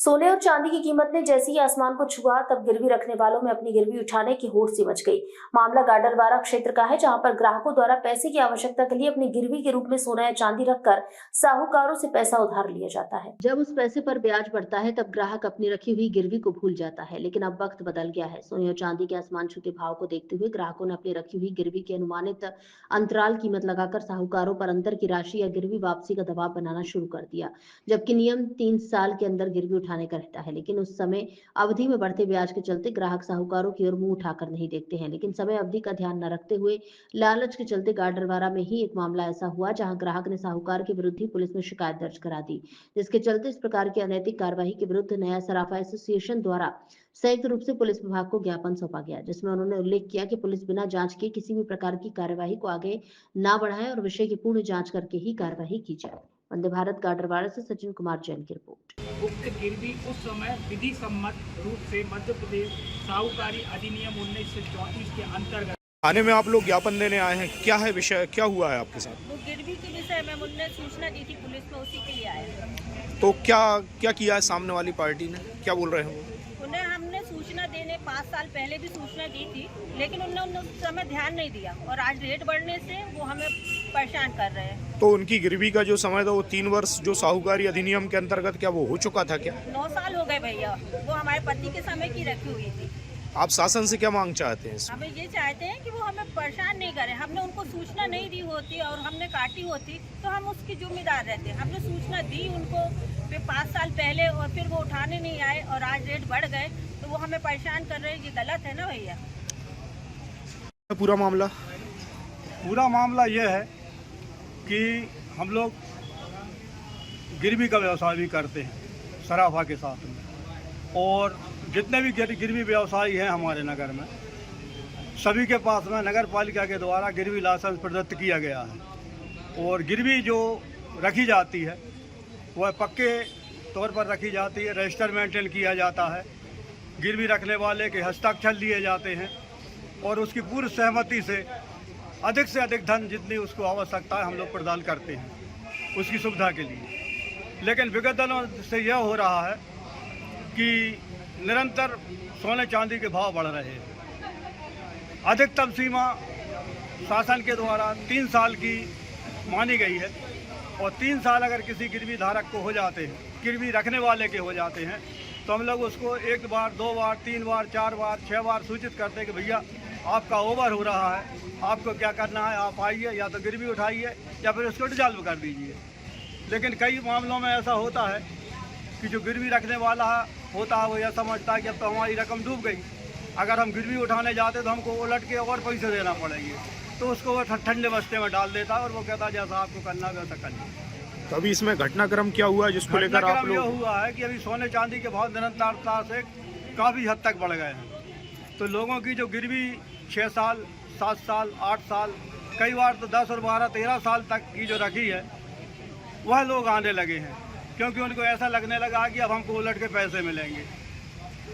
सोने और चांदी की कीमत ने जैसे ही आसमान को छुआ तब गिरवी रखने वालों में अपनी गिरवी उठाने की होड़ सी मच गई। मामला गाडरवारा क्षेत्र का है, जहां पर ग्राहकों द्वारा पैसे की आवश्यकता के लिए अपनी गिरवी के रूप में सोना या चांदी रखकर साहूकारों से पैसा उधार लिया जाता है। जब उस पैसे पर ब्याज बढ़ता है तब ग्राहक अपनी रखी हुई गिरवी को भूल जाता है। लेकिन अब वक्त बदल गया है। सोने और चांदी के आसमान छूते भाव को देखते हुए ग्राहकों ने अपनी रखी हुई गिरवी की अनुमानित अंतराल कीमत लगाकर साहूकारों पर अंतर की राशि या गिरवी वापसी का दबाव बनाना शुरू कर दिया। जबकि नियम 3 साल के अंदर गिरवी उठाने का रहता है, लेकिन उस समय अवधि में बढ़ते ब्याज के चलते ग्राहक साहूकारों की ओर मुंह उठाकर नहीं देखते हैं। लेकिन समय अवधि का ध्यान न रखते हुए लालच के चलते गाडरवारा में ही एक मामला ऐसा हुआ, जहां ग्राहक ने साहूकार के विरुद्ध ही पुलिस में शिकायत दर्ज करा दी, जिसके चलते इस प्रकार की अनैतिक कार्यवाही के विरुद्ध नया सराफा एसोसिएशन द्वारा संयुक्त रूप से पुलिस विभाग को ज्ञापन सौंपा गया, जिसमें उन्होंने उल्लेख किया कि पुलिस बिना जांच के किसी भी प्रकार की कार्यवाही को आगे न बढ़ाए और विषय की पूर्ण जांच करके ही कार्यवाही की जाए। वंदे भारत गाडरवाड़ा से सचिन कुमार जैन की रिपोर्ट। उक्त गिरवी उस समय विधि सम्मत रूप से मध्य प्रदेश साहूकारी अधिनियम 1934 के अंतर्गत थाने में आप लोग ज्ञापन देने आए हैं, क्या है विषय, क्या हुआ है आपके साथ? वो गिरवी के विषय में उन्होंने सूचना दी थी पुलिस में, उसी के लिए आए हैं। तो क्या किया है सामने वाली पार्टी ने, क्या बोल रहे हैं वो? उन्हें हमने सूचना देने 5 साल पहले भी सूचना दी थी, लेकिन उन्होंने उस समय ध्यान नहीं दिया और आज रेट बढ़ने से वो हमें परेशान कर रहे हैं। तो उनकी गिरवी का जो समय था वो 3 वर्ष जो साहूकारी अधिनियम के अंतर्गत क्या वो हो चुका था क्या? 9 साल हो गए भैया, वो हमारे पति के समय की रखी हुई थी। आप शासन से क्या मांग चाहते हैं? हमें ये चाहते हैं कि वो हमें परेशान नहीं करें। हमने उनको सूचना नहीं दी होती और हमने काटी होती तो हम उसकी जिम्मेदार रहते। हमने सूचना दी उनको फिर 5 साल पहले और फिर वो उठाने नहीं आए और आज रेट बढ़ गए तो वो हमें परेशान कर रहे हैं। ये गलत है ना भैया। पूरा मामला ये है कि हम लोग गिरवी का व्यवसाय भी करते हैं सराफा के साथ में, और जितने भी गिरवी व्यवसायी हैं हमारे नगर में, सभी के पास में नगर पालिका के द्वारा गिरवी लाइसेंस प्रदत्त किया गया है। और गिरवी जो रखी जाती है वह पक्के तौर पर रखी जाती है, रजिस्टर मेंटेन किया जाता है, गिरवी रखने वाले के हस्ताक्षर लिए जाते हैं और उसकी पूर्व सहमति से अधिक धन जितनी उसको आवश्यकता है हम लोग प्रदान करते हैं उसकी सुविधा के लिए। लेकिन विगत दिनों से यह हो रहा है कि निरंतर सोने चांदी के भाव बढ़ रहे हैं। अधिकतम सीमा शासन के द्वारा 3 साल की मानी गई है और 3 साल अगर किसी गिरवी धारक को हो जाते हैं, गिरवी रखने वाले के हो जाते हैं, तो हम लोग उसको 1 बार 2 बार 3 बार 4 बार 6 बार सूचित करते हैं कि भैया आपका ओवर हो रहा है, आपको क्या करना है, आप आइए या तो गिरवी उठाइए या फिर उसको डिसॉल्व कर दीजिए। लेकिन कई मामलों में ऐसा होता है कि जो गिरवी रखने वाला होता है वो यह समझता है कि अब तो हमारी रकम डूब गई, अगर हम गिरवी उठाने जाते तो हमको उलट के और पैसे देना पड़ेंगे, तो उसको वो ठंडे बस्ते में डाल देता है और वो कहता है जैसा आपको करना है वैसा करिए। तो अभी इसमें घटनाक्रम क्या हुआ है जिसको लेकर आप लोग? यह हुआ है कि अभी सोने चांदी के भाव निरंतरता से काफ़ी हद तक बढ़ गए हैं, तो लोगों की जो गिरवी 6 साल 7 साल 8 साल कई बार तो 10 और 12 13 साल तक की जो रखी है वह लोग आने लगे हैं, क्योंकि उनको ऐसा लगने लगा कि अब हमको उलट के पैसे मिलेंगे।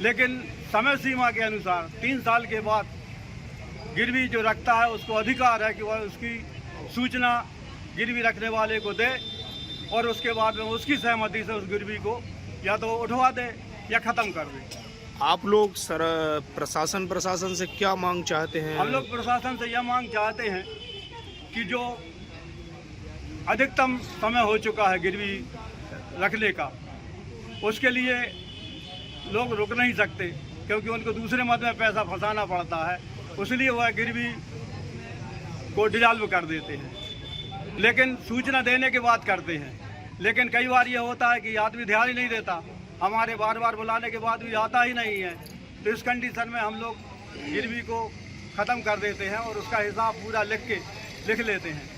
लेकिन समय सीमा के अनुसार 3 साल के बाद गिरवी जो रखता है उसको अधिकार है कि वह उसकी सूचना गिरवी रखने वाले को दे और उसके बाद में उसकी सहमति से उस गिरवी को या तो उठवा दे या ख़त्म कर दे। आप लोग सर प्रशासन से क्या मांग चाहते हैं? हम लोग प्रशासन से यह मांग चाहते हैं कि जो अधिकतम समय हो चुका है गिरवी रखने का, उसके लिए लोग रुक नहीं सकते, क्योंकि उनको दूसरे मद में पैसा फंसाना पड़ता है, इसलिए वह गिरवी को डिसॉल्व कर देते हैं। लेकिन सूचना देने के बाद करते हैं, लेकिन कई बार ये होता है कि आदमी ध्यान ही नहीं देता, हमारे बार बार बुलाने के बाद भी आता ही नहीं है, तो इस कंडीशन में हम लोग गिरवी को ख़त्म कर देते हैं और उसका हिसाब पूरा लिख लेते हैं।